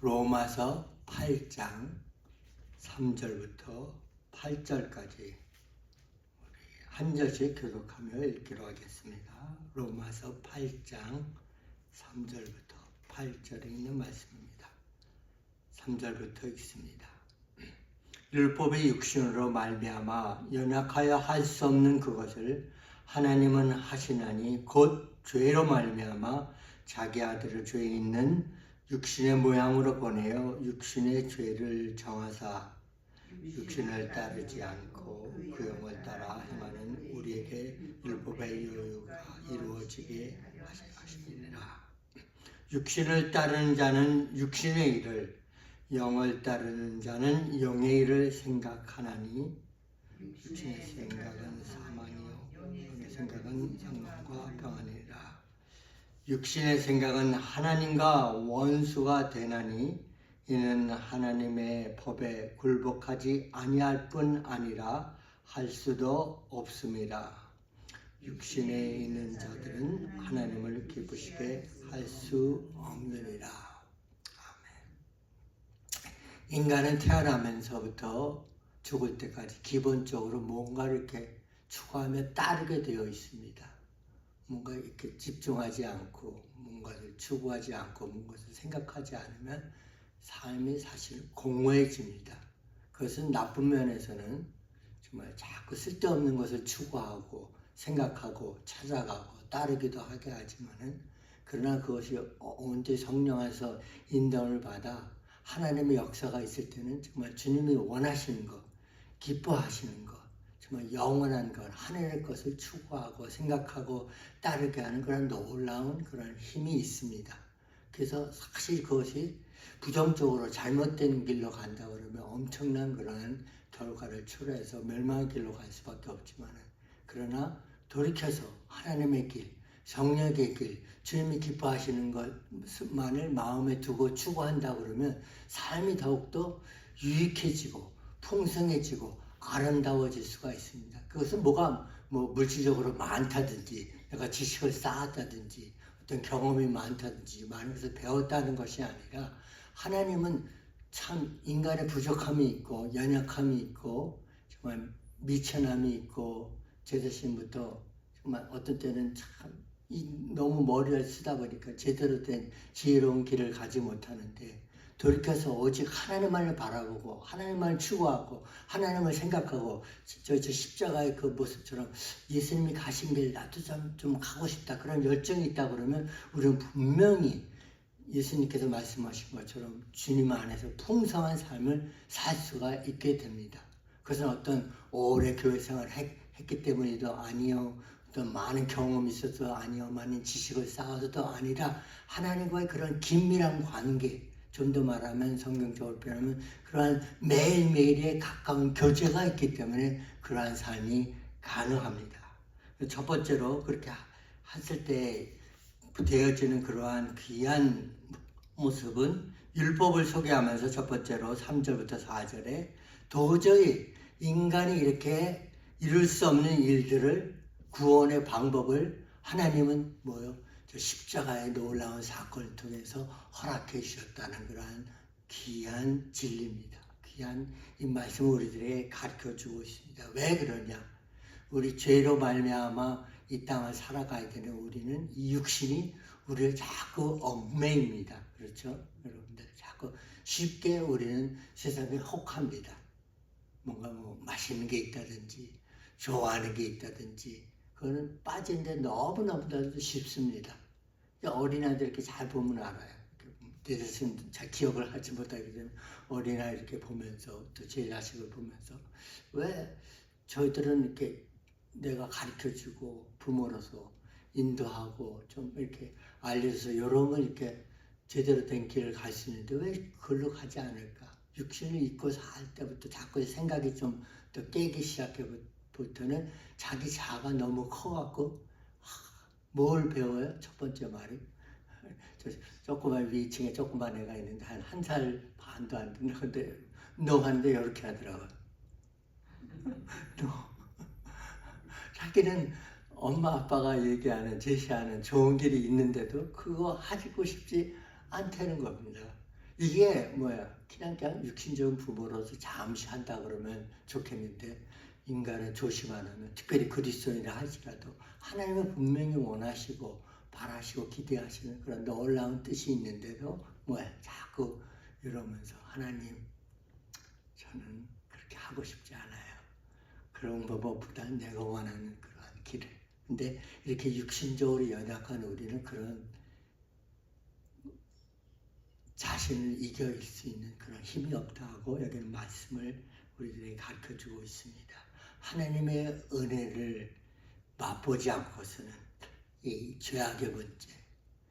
로마서 8장 3절부터 8절까지 한 절씩 교독하며 읽기로 하겠습니다. 로마서 8장 3절부터 8절에 있는 말씀입니다. 3절부터 읽습니다. 율법의 육신으로 말미암아 연약하여 할 수 없는 그것을 하나님은 하시나니 곧 죄로 말미암아 자기 아들을 죄 있는 육신의 모양으로 보내어 육신의 죄를 정하사 육신을 따르지 않고 그 영을 따라 행하는 우리에게 율법의 여유가 이루어지게 하시니라. 육신을 따르는 자는 육신의 일을, 영을 따르는 자는 영의 일을 생각하나니 육신의 생각은 사망이요 영의 생각은 생명과 평안이라. 육신의 생각은 하나님과 원수가 되나니 이는 하나님의 법에 굴복하지 아니할 뿐 아니라 할 수도 없음이라. 육신에 있는 자들은 하나님을 기쁘시게 할 수 없느니라. 아멘. 인간은 태어나면서부터 죽을 때까지 기본적으로 뭔가를 이렇게 추구하며 따르게 되어 있습니다. 뭔가 이렇게 집중하지 않고 뭔가를 추구하지 않고 뭔가를 생각하지 않으면 삶이 사실 공허해집니다. 그것은 나쁜 면에서는 정말 자꾸 쓸데없는 것을 추구하고 생각하고 찾아가고 따르기도 하게 하지만은 그러나 그것이 언제 성령 안에서 인도를 받아 하나님의 역사가 있을 때는 정말 주님이 원하시는 것, 기뻐하시는 것, 정말 영원한 것, 하늘의 것을 추구하고 생각하고 따르게 하는 그런 놀라운 그런 힘이 있습니다. 그래서 사실 그것이 부정적으로 잘못된 길로 간다 그러면 엄청난 그런 결과를 초래해서 멸망의 길로 갈 수밖에 없지만 그러나 돌이켜서 하나님의 길, 성령의 길, 주님이 기뻐하시는 것만을 마음에 두고 추구한다 그러면 삶이 더욱더 유익해지고 풍성해지고 아름다워질 수가 있습니다. 그것은 뭐가 물질적으로 많다든지 내가 지식을 쌓았다든지 어떤 경험이 많다든지 많은 것을 배웠다는 것이 아니라 하나님은 참 인간의 부족함이 있고 연약함이 있고 정말 미천함이 있고 제 자신부터 정말 어떤 때는 참 너무 머리를 쓰다 보니까 제대로 된 지혜로운 길을 가지 못하는데 돌이켜서 오직 하나님만을 바라보고 하나님만을 추구하고 하나님을 생각하고 저 십자가의 그 모습처럼 예수님이 가신 길 나도 좀 가고 싶다 그런 열정이 있다 그러면 우리는 분명히 예수님께서 말씀하신 것처럼 주님 안에서 풍성한 삶을 살 수가 있게 됩니다. 그것은 어떤 오래 교회 생활을 했기 때문에도 아니요, 어떤 많은 경험이 있어서 아니요, 많은 지식을 쌓아서도 아니라 하나님과의 그런 긴밀한 관계, 좀 더 말하면 성경적으로 표현하면 그러한 매일매일의 가까운 교제가 있기 때문에 그러한 삶이 가능합니다. 첫 번째로 그렇게 했을 때 되어지는 그러한 귀한 모습은 율법을 소개하면서 첫 번째로 3절부터 4절에 도저히 인간이 이렇게 이룰 수 없는 일들을 구원의 방법을 하나님은 저 십자가의 놀라운 사건을 통해서 허락해 주셨다는 그러한 귀한 진리입니다. 귀한 이 말씀을 우리들에게 가르쳐 주고 있습니다. 왜 그러냐? 우리 죄로 말미암아 이 땅을 살아가야 되는 우리는 이 육신이 우리를 자꾸 얽매입니다. 그렇죠? 여러분들 자꾸 쉽게 우리는 세상에 혹합니다. 뭔가 맛있는 게 있다든지 좋아하는 게 있다든지 그거는 빠지는데 너무너무나도 쉽습니다. 어린아이들 이렇게 잘 보면 알아요. 내 자신 잘 기억을 하지 못하게 되면 어린아이 이렇게 보면서 또 제 자식을 보면서 왜 저희들은 이렇게 내가 가르쳐주고 부모로서 인도하고 좀 이렇게 알려줘서 여러분 이렇게 제대로 된 길을 갈 수 있는데 왜 그걸로 가지 않을까? 육신을 잊고 살 때부터 자꾸 생각이 좀 더 깨기 시작해부터는 자기 자아가 너무 커갖고 뭘 배워요? 첫 번째 말이 조그만 위층에 조그만 애가 있는데 한 살 반도 안 되는데 너 하는데 이렇게 하더라고요. 너 자기는 엄마 아빠가 얘기하는 제시하는 좋은 길이 있는데도 그거 하고 싶지 않다는 겁니다. 이게 뭐야? 그냥 육신적인 부모로서 잠시 한다 그러면 좋겠는데 인간은 조심 안 하면 특별히 그리스도인이라 할지라도 하나님은 분명히 원하시고 바라시고 기대하시는 그런 놀라운 뜻이 있는데도 뭐야? 자꾸 이러면서 하나님 저는 그렇게 하고 싶지 않아요. 그런 것보다 내가 원하는 그런 길을. 근데 이렇게 육신적으로 연약한 우리는 그런 자신을 이겨낼 수 있는 그런 힘이 없다고 여기는 말씀을 우리들에게 가르쳐주고 있습니다. 하나님의 은혜를 맛보지 않고서는 이 죄악의 문제,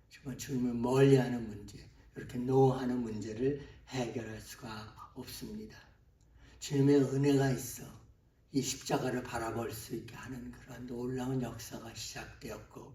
정말 주님을 멀리하는 문제, 이렇게 노하는 문제를 해결할 수가 없습니다. 주님의 은혜가 있어 이 십자가를 바라볼 수 있게 하는 그런 놀라운 역사가 시작되었고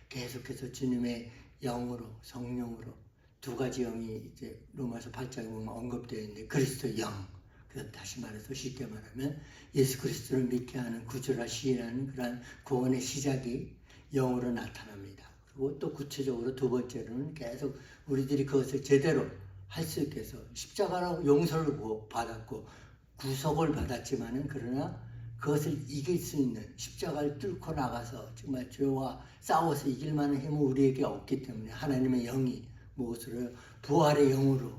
계속해서 주님의 영으로 성령으로 두 가지 영이 이제 로마서 8장에 보면 언급되어 있는데 그리스도 영, 그래서 다시 말해서 쉽게 말하면 예수 그리스도를 믿게 하는 구주라 시인하는 그런 구원의 시작이 영으로 나타납니다. 그리고 또 구체적으로 두 번째로는 계속 우리들이 그것을 제대로 할 수 있게 해서 십자가라고 용서를 받았고 구속을 받았지만은 그러나 그것을 이길 수 있는 십자가를 뚫고 나가서 정말 죄와 싸워서 이길 만한 힘은 우리에게 없기 때문에 하나님의 영이 무엇으로 부활의 영으로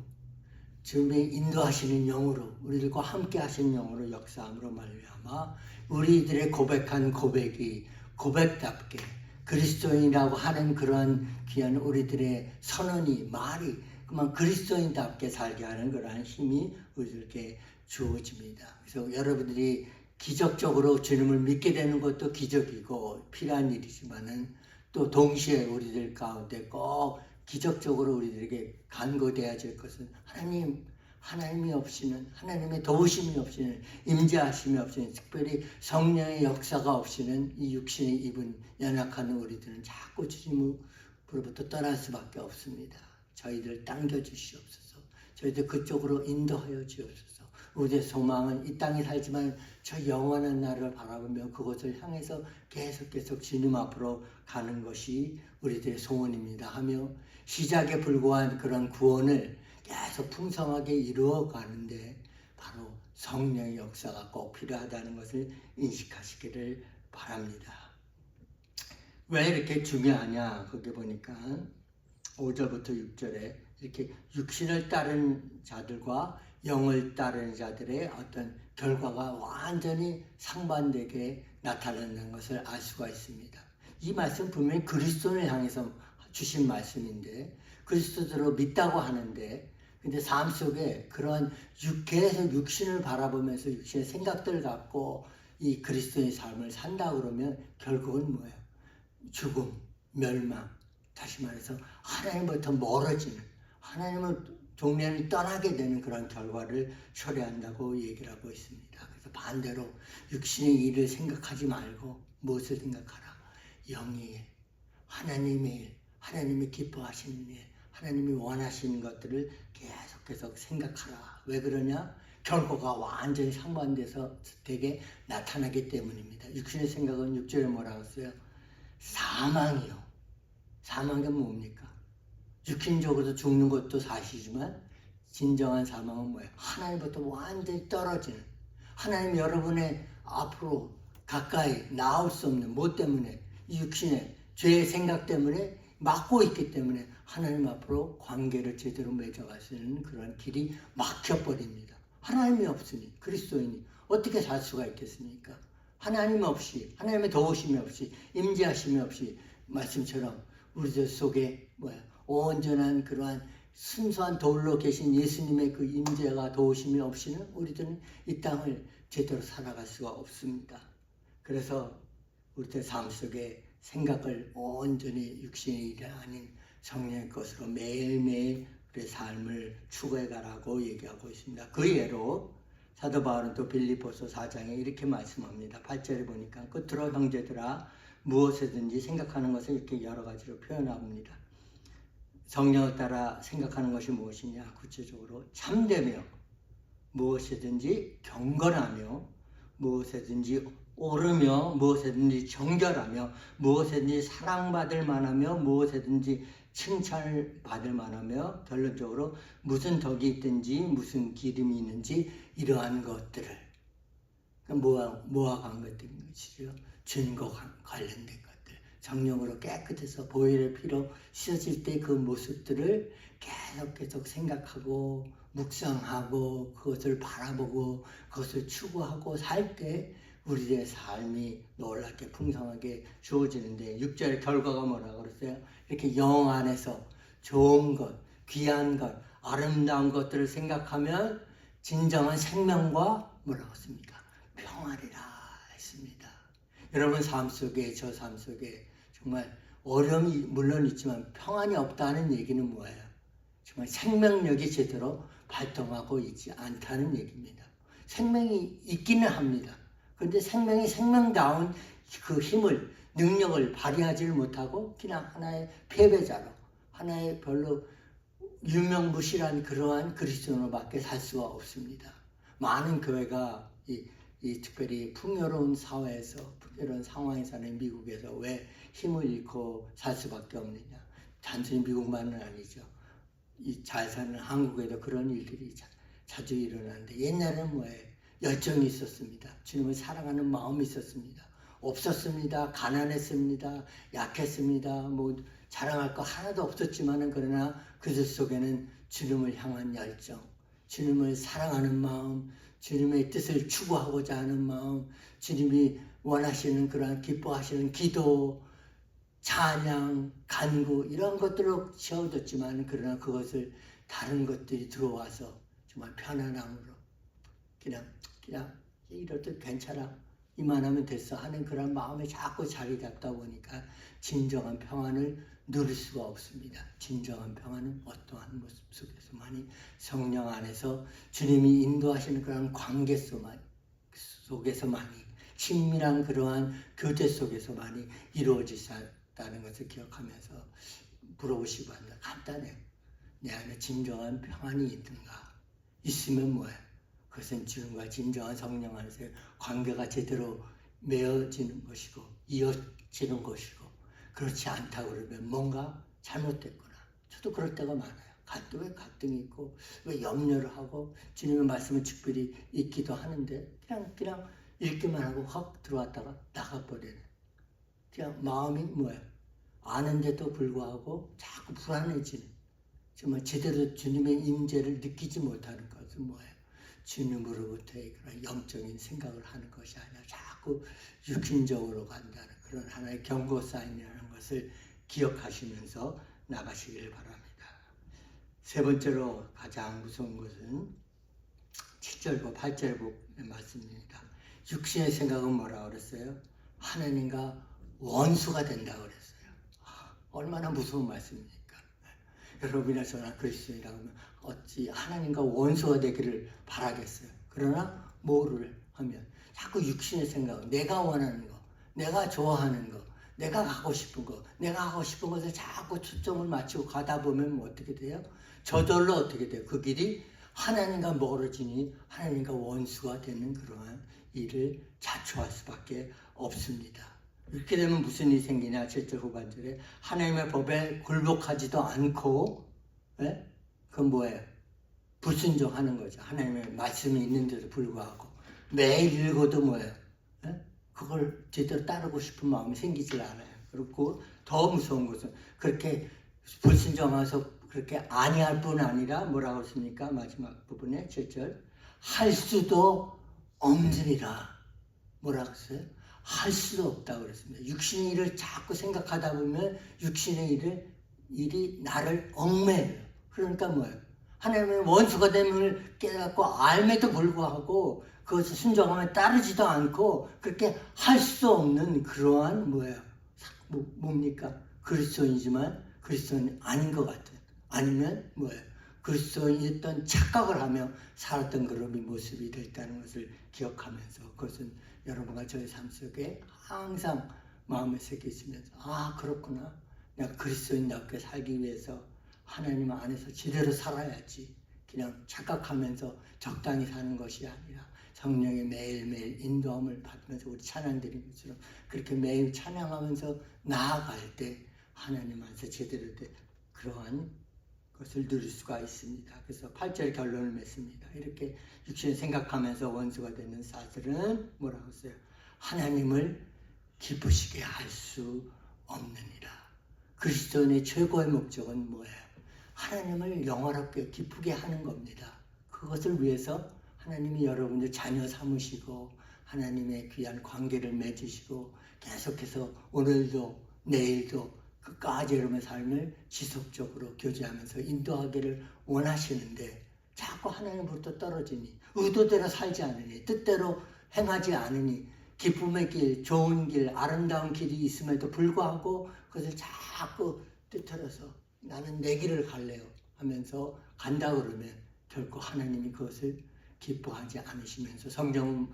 주님의 인도하시는 영으로 우리들과 함께 하시는 영으로 역사함으로 말미암아 우리들의 고백한 고백이 고백답게 그리스도인이라고 하는 그런 귀한 우리들의 선언이 말이 그만 그리스도인답게 살게 하는 그러한 힘이 우리들에게 주어집니다. 그래서 여러분들이 기적적으로 주님을 믿게 되는 것도 기적이고 필요한 일이지만은 또 동시에 우리들 가운데 꼭 기적적으로 우리들에게 간구되어야 될 것은 하나님이 없이는 하나님의 도우심이 없이는 임재하심이 없이는 특별히 성령의 역사가 없이는 이 육신의 입은 연약한 우리들은 자꾸 주님으로부터 떠날 수밖에 없습니다. 저희들 당겨주시옵소서. 저희들 그쪽으로 인도하여 주옵소서. 우리의 소망은 이 땅에 살지만 저 영원한 날을 바라보며 그것을 향해서 계속 주님 앞으로 가는 것이 우리들의 소원입니다 하며 시작에 불과한 그런 구원을 계속 풍성하게 이루어 가는데 바로 성령의 역사가 꼭 필요하다는 것을 인식하시기를 바랍니다. 왜 이렇게 중요하냐? 거기 보니까 5절부터 6절에 이렇게 육신을 따른 자들과 영을 따르는 자들의 어떤 결과가 완전히 상반되게 나타나는 것을 알 수가 있습니다. 이 말씀 분명히 그리스도를 향해서 주신 말씀인데 그리스도로 믿다고 하는데 근데 삶 속에 그런 계속 육신을 바라보면서 육신의 생각들을 갖고 이 그리스도의 삶을 산다 그러면 결국은 뭐예요? 죽음, 멸망, 다시 말해서 하나님부터 멀어지는 하나님을 종래는 떠나게 되는 그런 결과를 초래한다고 얘기를 하고 있습니다. 그래서 반대로 육신의 일을 생각하지 말고 무엇을 생각하라? 영의 일, 하나님의 일, 하나님이 기뻐하시는 일, 하나님이 원하시는 것들을 계속 생각하라. 왜 그러냐? 결과가 완전히 상반돼서 되게 나타나기 때문입니다. 육신의 생각은 6절에 뭐라고 했어요? 사망이요. 사망이 뭡니까? 육신적으로 죽는 것도 사실이지만 진정한 사망은 뭐예요? 하나님부터 완전히 떨어지는 하나님 여러분의 앞으로 가까이 나올 수 없는 뭐 때문에? 이 육신의 죄의 생각 때문에 막고 있기 때문에 하나님 앞으로 관계를 제대로 맺어갈 수 있는 그런 길이 막혀버립니다. 하나님이 없으니 그리스도인이 어떻게 살 수가 있겠습니까? 하나님 없이 하나님의 도우심이 없이 임재하심이 없이 말씀처럼 우리들 속에 온전한 그러한 순수한 돌로 계신 예수님의 그 임재가 도우심이 없이는 우리들은 이 땅을 제대로 살아갈 수가 없습니다. 그래서 우리들 삶 속에 생각을 온전히 육신의 일이 아닌 성령의 것으로 매일매일 우리의 삶을 추구해가라고 얘기하고 있습니다. 그 예로 사도 바울은 또 빌립보서 4장에 이렇게 말씀합니다. 8절에 보니까 끝으로 형제들아 무엇이든지 생각하는 것을 이렇게 여러 가지로 표현합니다. 성령을 따라 생각하는 것이 무엇이냐? 구체적으로 참되며 무엇이든지 경건하며 무엇이든지 옳으며 무엇이든지 정결하며 무엇이든지 사랑받을 만하며 무엇이든지 칭찬을 받을 만하며 결론적으로 무슨 덕이 있든지 무슨 기름이 있는지 이러한 것들을 모아간 것들이죠. 주님과 관련된 것들, 성령으로 깨끗해서 보혈의 피로 씻어질 때 그 모습들을 계속 생각하고 묵상하고 그것을 바라보고 그것을 추구하고 살 때 우리의 삶이 놀랍게 풍성하게 주어지는데 6절의 결과가 뭐라고 그랬어요? 이렇게 영 안에서 좋은 것, 귀한 것, 아름다운 것들을 생각하면 진정한 생명과 뭐라고 했습니까? 평안이라 했습니다. 여러분 삶 속에, 저 삶 속에 정말 어려움이 물론 있지만 평안이 없다는 얘기는 뭐예요? 정말 생명력이 제대로 발동하고 있지 않다는 얘기입니다. 생명이 있기는 합니다. 그런데 생명이 생명다운 그 힘을, 능력을 발휘하지를 못하고 그냥 하나의 패배자로, 하나의 별로 유명무실한 그러한 그리스도인으로밖에 살 수가 없습니다. 많은 교회가 특별히 풍요로운 사회에서, 풍요로운 상황에서는 미국에서 왜 힘을 잃고 살 수밖에 없느냐. 단순히 미국만은 아니죠. 잘 사는 한국에도 그런 일들이 자주 일어나는데 옛날에는 뭐예요? 열정이 있었습니다. 주님을 사랑하는 마음이 있었습니다. 없었습니다. 가난했습니다. 약했습니다. 뭐 자랑할 거 하나도 없었지만은 그러나 그들 속에는 주님을 향한 열정, 주님을 사랑하는 마음, 주님의 뜻을 추구하고자 하는 마음, 주님이 원하시는 그러한 기뻐하시는 기도, 찬양, 간구 이런 것들로 채워졌지만 그러나 그것을 다른 것들이 들어와서 정말 편안함으로 그냥 이래도 괜찮아 이만하면 됐어 하는 그런 마음에 자꾸 자리 잡다 보니까 진정한 평안을 누릴 수가 없습니다. 진정한 평안은 어떠한 모습 속에서만이 성령 안에서 주님이 인도하시는 그런 관계 속에서만이 친밀한 그러한 교제 속에서만이 이루어지다는 것을 기억하면서 물어보시고 한다. 간단해요. 내 안에 진정한 평안이 있는가? 있으면 뭐예요? 그것은 주님과 진정한 성령 안에서 관계가 제대로 맺어지는 것이고 이어지는 것이고 그렇지 않다고 그러면 뭔가 잘못됐구나. 저도 그럴 때가 많아요. 왜 갈등이 있고 왜 염려를 하고 주님의 말씀을 특별히 읽기도 하는데 그냥 읽기만 하고 확 들어왔다가 나가버리네. 그냥 마음이 뭐예요? 아는데도 불구하고 자꾸 불안해지는 정말 제대로 주님의 임재를 느끼지 못하는 것은 뭐예요? 주님으로부터의 그런 영적인 생각을 하는 것이 아니라 자꾸 육신적으로 간다는 그런 하나의 경고 사인이라는 것을 기억하시면서 나가시길 바랍니다. 세 번째로 가장 무서운 것은 7절과 8절의 말씀입니다. 육신의 생각은 뭐라고 그랬어요? 하나님과 원수가 된다고 그랬어요. 얼마나 무서운 말씀입니까? 여러분이나 저나 그리스도인이라고 하면 어찌 하나님과 원수가 되기를 바라겠어요. 그러나 뭐를 하면 자꾸 육신의 생각, 내가 원하는 거, 내가 좋아하는 거, 내가 하고 싶은 거, 내가 하고 싶은 것에 자꾸 초점을 맞추고 가다 보면 뭐 어떻게 돼요? 저절로 어떻게 돼요? 그 길이 하나님과 멀어지니 하나님과 원수가 되는 그러한 일을 자초할 수밖에 없습니다. 이렇게 되면 무슨 일이 생기냐? 7절 후반절에 하나님의 법에 굴복하지도 않고 그건 뭐예요? 불순종하는 거죠. 하나님의 말씀이 있는데도 불구하고 매일 읽어도 뭐예요? 그걸 제대로 따르고 싶은 마음이 생기질 않아요. 그렇고 더 무서운 것은 그렇게 불순종해서 그렇게 아니할 뿐 아니라 뭐라고 했습니까? 마지막 부분에 7절 할 수도 없느니라. 뭐라고 했어요? 할 수도 없다고 그랬습니다. 육신의 일을 자꾸 생각하다 보면 육신의 일이 나를 얽매여요. 그러니까 뭐예요? 하나님의 원수가 됨을 깨닫고 알매도 불구하고 그것을 순종하면 따르지도 않고 그렇게 할 수 없는 그러한 뭐예요? 뭡니까? 그리스도인이지만 그리스도인이 아닌 것 같은 아니면 뭐예요? 그리스도인이었던 착각을 하며 살았던 그런 모습이 됐다는 것을 기억하면서 그것은 여러분과 저의 삶 속에 항상 마음에 새기시면서 그렇구나. 내가 그리스도인답게 살기 위해서 하나님 안에서 제대로 살아야지. 그냥 착각하면서 적당히 사는 것이 아니라 성령의 매일매일 인도함을 받으면서 우리 찬양 드리는 것처럼 그렇게 매일 찬양하면서 나아갈 때 하나님 안에서 제대로 그러한 것을 누릴 수가 있습니다. 그래서 8절 결론을 맺습니다. 이렇게 육신을 생각하면서 원수가 되는 자들은 뭐라고 했어요? 하나님을 기쁘시게 할 수 없느니라. 그리스도인의 최고의 목적은 뭐예요? 하나님을 영화롭게 기쁘게 하는 겁니다. 그것을 위해서 하나님이 여러분들 자녀 삼으시고 하나님의 귀한 관계를 맺으시고 계속해서 오늘도 내일도 끝까지 여러분의 삶을 지속적으로 교제하면서 인도하기를 원하시는데 자꾸 하나님으로부터 떨어지니 의도대로 살지 않으니 뜻대로 행하지 않으니 기쁨의 길, 좋은 길, 아름다운 길이 있음에도 불구하고 그것을 자꾸 뜻틀어서 나는 내 길을 갈래요 하면서 간다 그러면 결코 하나님이 그것을 기뻐하지 않으시면서 성경은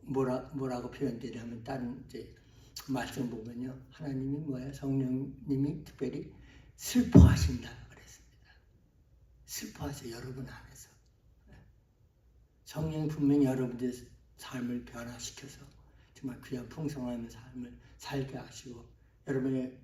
뭐라고 표현되냐면 다른 이제 말씀 보면요. 하나님이 뭐예요? 성령님이 특별히 슬퍼하신다 그랬습니다. 슬퍼하세요. 여러분 안에서. 성령이 분명히 여러분들의 삶을 변화시켜서 정말 귀한 풍성한 삶을 살게 하시고 여러분이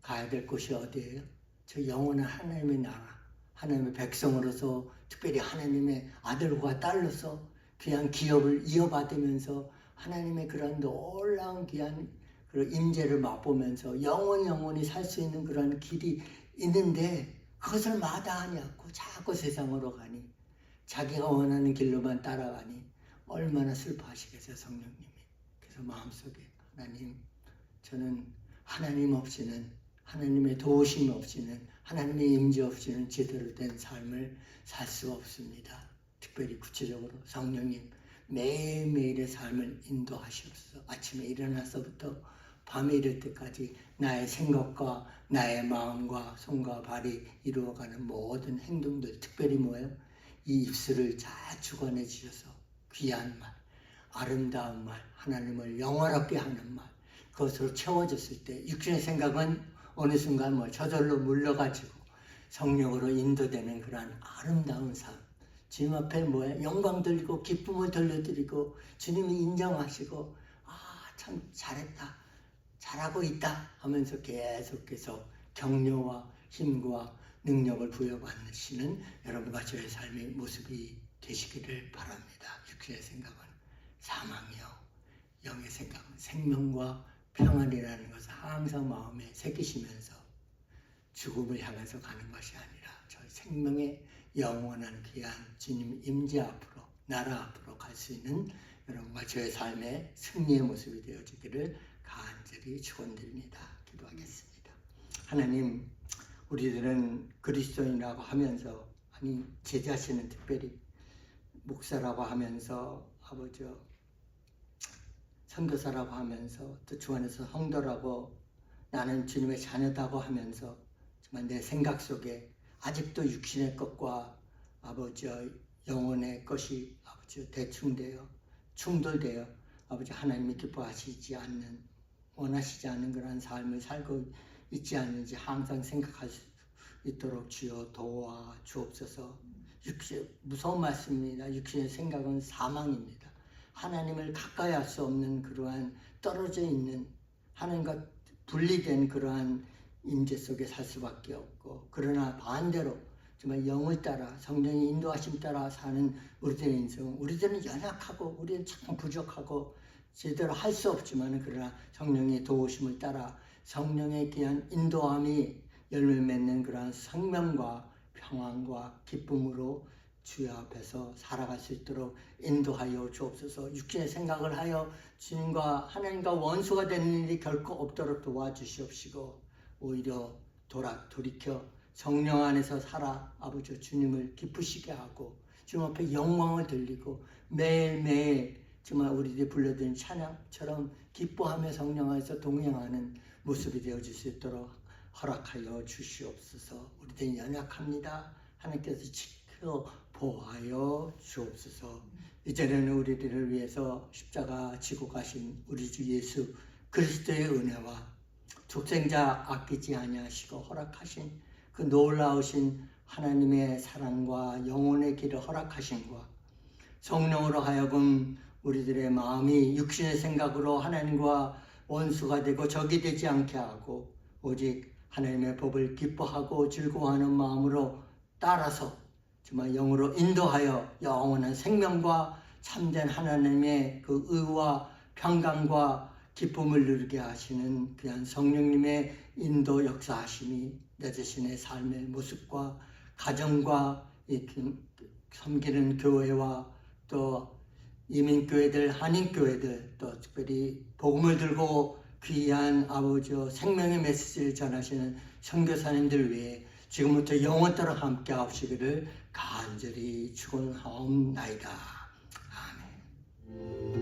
가야 될 곳이 어디예요? 저 영원한 하나님의 나라, 하나님의 백성으로서 특별히 하나님의 아들과 딸로서 귀한 기업을 이어받으면서 하나님의 그런 놀라운 귀한 그런 임재를 맛보면서 영원히 살 수 있는 그런 길이 있는데 그것을 마다하지 않고 자꾸 세상으로 가니 자기가 원하는 길로만 따라가니 얼마나 슬퍼하시겠어요 성령님이. 그래서 마음속에 하나님 저는 하나님 없이는 하나님의 도우심 없이는 하나님의 임재 없이는 제대로 된 삶을 살 수 없습니다. 특별히 구체적으로 성령님 매일매일의 삶을 인도하시옵소서. 아침에 일어나서부터 밤에 이를 때까지 나의 생각과 나의 마음과 손과 발이 이루어가는 모든 행동들 특별히 뭐예요? 이 입술을 잘 주관해 주셔서 귀한 말, 아름다운 말, 하나님을 영화롭게 하는 말 그것으로 채워졌을 때 육신의 생각은 어느 순간 저절로 물러가지고 성령으로 인도되는 그러한 아름다운 삶 주님 앞에 영광 돌리고 기쁨을 돌려드리고 주님이 인정하시고 참 잘했다 잘하고 있다 하면서 계속해서 격려와 힘과 능력을 부여받으시는 여러분과 저의 삶의 모습이 되시기를 바랍니다. 육신의 생각은 사망이요 영의 생각은 생명과 평안이라는 것을 항상 마음에 새기시면서 죽음을 향해서 가는 것이 아니라 저희 생명의 영원한 귀한 주님 임재 앞으로 나라 앞으로 갈 수 있는 여러분과 저의 삶의 승리의 모습이 되어지기를 간절히 축원드립니다. 기도하겠습니다. 하나님 우리들은 그리스도인이라고 하면서 아니 제 자신은 특별히 목사라고 하면서 아버지 선교사라고 하면서 또 주 안에서 성도라고 나는 주님의 자녀다고 하면서 정말 내 생각 속에 아직도 육신의 것과 아버지 영혼의 것이 아버지 대충되어 충돌되어 아버지 하나님이 기뻐하시지 않는 원하시지 않는 그런 삶을 살고 있지 않는지 항상 생각할 수 있도록 주여 도와 주옵소서. 무서운 말씀입니다. 육신의 생각은 사망입니다. 하나님을 가까이 할 수 없는 그러한 떨어져 있는 하나님과 분리된 그러한 임재 속에 살 수밖에 없고 그러나 반대로 정말 영을 따라 성령의 인도하심 따라 사는 우리들의 인생 우리들은 연약하고 우리는 참 부족하고 제대로 할 수 없지만 그러나 성령의 도우심을 따라 성령의 귀한 인도함이 열매 맺는 그러한 생명과 평안과 기쁨으로 주의 앞에서 살아갈 수 있도록 인도하여 주옵소서. 육신의 생각을 하여 주님과 하나님과 원수가 되는 일이 결코 없도록 도와주시옵시고 오히려 돌이켜 성령 안에서 살아 아버지 주님을 기쁘시게 하고 주님 앞에 영광을 돌리고 매일매일 정말 우리들이 불러드린 찬양처럼 기뻐하며 성령 안에서 동행하는 모습이 되어질 수 있도록 허락하여 주시옵소서. 우리들은 연약합니다. 하나님께서 지켜 보호하여 주옵소서. 이제는 우리들을 위해서 십자가 지고 가신 우리 주 예수 그리스도의 은혜와 독생자 아끼지 아니하시고 허락하신 그 놀라우신 하나님의 사랑과 영혼의 길을 허락하신과 성령으로 하여금 우리들의 마음이 육신의 생각으로 하나님과 원수가 되고 적이 되지 않게 하고 오직 하나님의 법을 기뻐하고 즐거워하는 마음으로 따라서 정말 영으로 인도하여 영원한 생명과 참된 하나님의 그 의와 평강과 기쁨을 누리게 하시는 귀한 성령님의 인도 역사하심이 내 자신의 삶의 모습과 가정과 섬기는 교회와 또 이민교회들, 한인교회들, 또 특별히 복음을 들고 귀한 아버지와 생명의 메시지를 전하시는 선교사님들 외에 지금부터 영원토록 함께 하시기를 간절히 축원하옵나이다. 아멘.